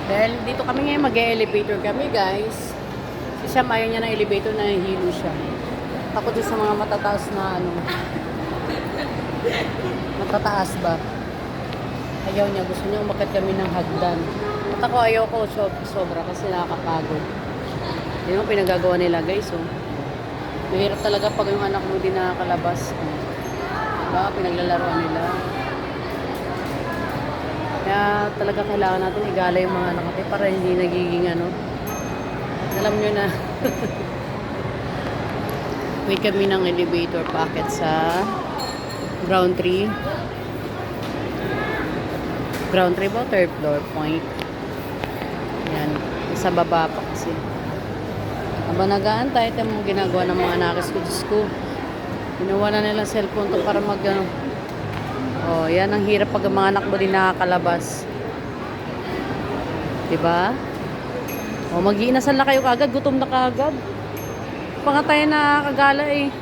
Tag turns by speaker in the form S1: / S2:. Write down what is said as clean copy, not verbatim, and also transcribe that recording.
S1: Dahil dito kami ngayon, mag-elevator kami, guys. Si Siam, ayaw niya ng elevator, nahihilo siya. Takot din sa mga matataas na ano. Matataas ba? Ayaw niya, gusto niya umakyat kami ng hagdan. At ako ayaw ko sobra kasi nakakapagod. Yun ang pinagagawa nila, guys, oh. Mahirap talaga pag yung anak mo din nakakalabas. Oh. Diba? Pinaglalaroan nila. Kaya talaga kailangan natin igala yung mga anak natin para hindi nagiging ano. Alam nyo na. Wait kami ng elevator packet sa ground 3. Ground 3 ba? Third floor point. Yan. Sa baba pa kasi. Habang nag-aantay, ito yung ginagawa ng mga nakis ko. Diyos ko. Ginawa na nila cellphone to para mag ano. Oh, yan ang hirap pag ang mga anak mo din nakakalabas. Diba? Oh, mag-iinasal na kayo kagad, gutom na kagad. Pangatay na kagala eh.